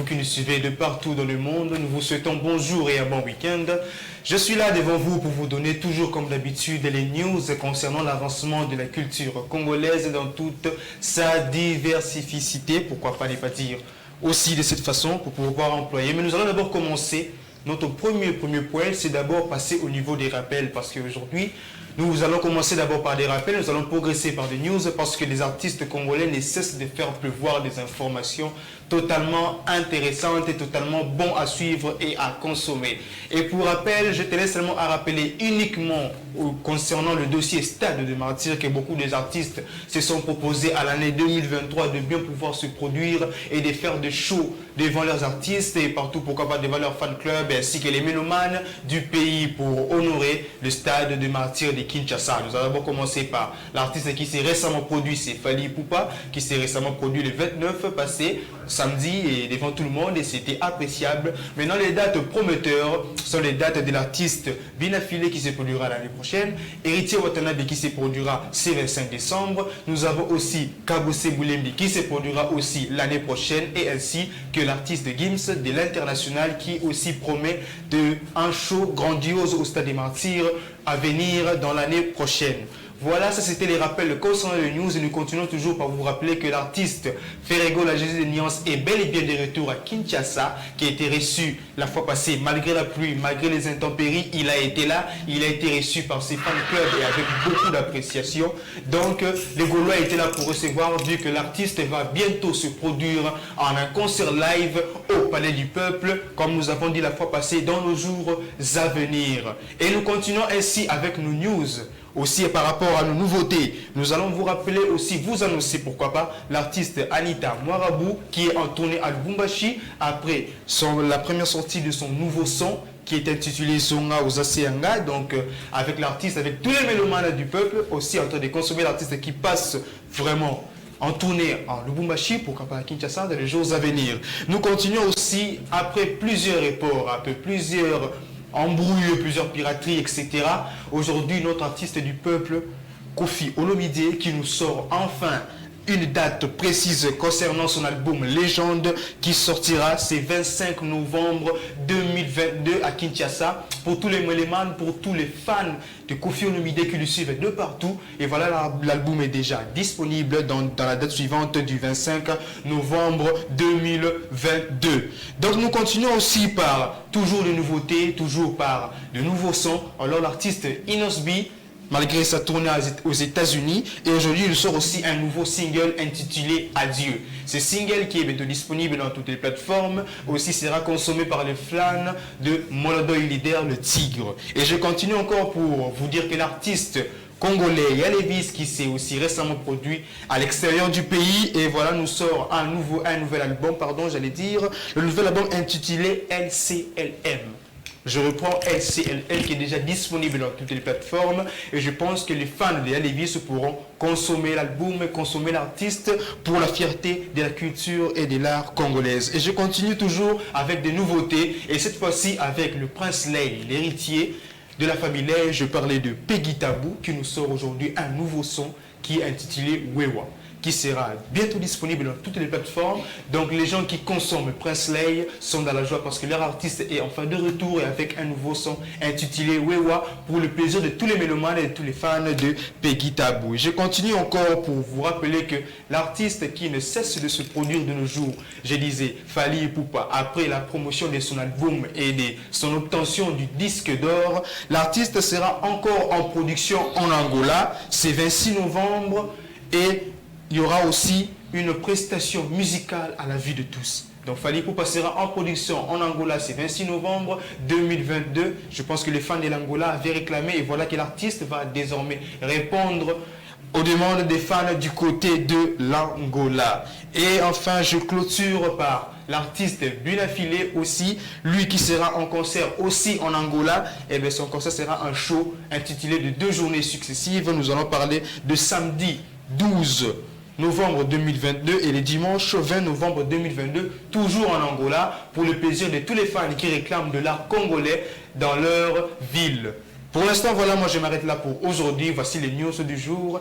qui nous suivez de partout dans le monde, nous vous souhaitons bonjour et un bon week-end. Je suis là devant vous pour vous donner toujours comme d'habitude les news concernant l'avancement de la culture congolaise dans toute sa diversificité, pourquoi pas ne pas dire aussi de cette façon pour pouvoir employer. Mais nous allons d'abord commencer. Notre premier point, c'est d'abord passer au niveau des rappels parce qu'aujourd'hui, nous allons commencer d'abord par des rappels, nous allons progresser par des news parce que les artistes congolais ne cessent de faire pleuvoir des informations totalement intéressantes et totalement bons à suivre et à consommer. Et pour rappel, je tenais seulement à rappeler uniquement concernant le dossier Stade de Martyrs que beaucoup des artistes se sont proposés à l'année 2023 de bien pouvoir se produire et de faire des shows devant leurs artistes et partout, pourquoi pas devant leurs fan clubs ainsi que les mélomanes du pays pour honorer le Stade de Martyrs de Kinshasa. Nous allons d'abord commencer par l'artiste qui s'est récemment produit, c'est Fally Ipupa, qui s'est récemment produit le 29 passé, samedi, et devant tout le monde, et c'était appréciable. Maintenant, les dates prometteurs sont les dates de l'artiste Binafile qui se produira l'année prochaine, Héritier Watanabe qui se produira ce 25 décembre. Nous avons aussi Kabose Boulembi qui se produira aussi l'année prochaine, et ainsi que l'artiste Gims de l'International qui aussi promet un show grandiose au Stade des Martyrs à venir dans l'année prochaine. Voilà, ça c'était les rappels concernant les news et nous continuons toujours par vous rappeler que l'artiste Ferrego, la Jésus de Nuance, est bel et bien de retour à Kinshasa, qui a été reçu la fois passée, malgré la pluie, malgré les intempéries, il a été là, il a été reçu par ses fan clubs et avec beaucoup d'appréciation. Donc, les Gaulois étaient là pour recevoir, vu que l'artiste va bientôt se produire en un concert live au Palais du Peuple, comme nous avons dit la fois passée, dans nos jours à venir. Et nous continuons ainsi avec nos news. Aussi par rapport à nos nouveautés, nous allons vous rappeler aussi, vous annoncer pourquoi pas l'artiste Anita Mwarabu qui est en tournée à Lubumbashi après la première sortie de son nouveau son qui est intitulé Zonga Ozaseanga, donc avec l'artiste, avec tous les mélomanes du peuple, aussi en train de consommer l'artiste qui passe vraiment en tournée en Lubumbashi, pourquoi pas à Kinshasa dans les jours à venir. Nous continuons aussi après plusieurs reports, après plusieurs embrouilles, plusieurs pirateries, etc. Aujourd'hui, notre artiste du peuple, Koffi Olomide, qui nous sort enfin une date précise concernant son album Légende qui sortira ce 25 novembre 2022 à Kinshasa. Pour tous les mélomanes, pour tous les fans de Koffi Olomide qui le suivent de partout. Et voilà, l'album est déjà disponible dans la date suivante du 25 novembre 2022. Donc nous continuons aussi par toujours de nouveautés, toujours par de nouveaux sons. Alors l'artiste Inosbi, malgré sa tournée aux États-Unis, et aujourd'hui il sort aussi un nouveau single intitulé Adieu. Ce single qui est bientôt disponible dans toutes les plateformes aussi sera consommé par les fans de Molodoy Leader, le Tigre. Et je continue encore pour vous dire que l'artiste congolais Yalevis qui s'est aussi récemment produit à l'extérieur du pays, et voilà, nous sort un nouvel album, le nouvel album intitulé LCLM. Je reprends LCLL qui est déjà disponible dans toutes les plateformes et je pense que les fans de Yalevis pourront consommer l'album, consommer l'artiste pour la fierté de la culture et de l'art congolaise. Et je continue toujours avec des nouveautés et cette fois-ci avec le Prince Lay, l'héritier de la famille Lay. Je parlais de Peggy Tabou qui nous sort aujourd'hui un nouveau son qui est intitulé Wewa, qui sera bientôt disponible dans toutes les plateformes. Donc les gens qui consomment Prince Lay sont dans la joie parce que leur artiste est enfin de retour et avec un nouveau son intitulé Wewa pour le plaisir de tous les mélomanes et de tous les fans de Peggy Tabou. Je continue encore pour vous rappeler que l'artiste qui ne cesse de se produire de nos jours, je disais Fally Ipupa, après la promotion de son album et de son obtention du disque d'or, l'artiste sera encore en production en Angola, c'est 26 novembre et il y aura aussi une prestation musicale à la vue de tous. Donc Fally Ipupa passera en production en Angola, c'est 26 novembre 2022. Je pense que les fans de l'Angola avaient réclamé et voilà que l'artiste va désormais répondre aux demandes des fans du côté de l'Angola. Et enfin, je clôture par l'artiste Binafile aussi, lui qui sera en concert aussi en Angola. Et bien son concert sera un show intitulé de 2 journées successives. Nous allons parler de samedi 12 novembre 2022 et le dimanche 20 novembre 2022, toujours en Angola, pour le plaisir de tous les fans qui réclament de l'art congolais dans leur ville. Pour l'instant, voilà, moi je m'arrête là pour aujourd'hui. Voici les news du jour.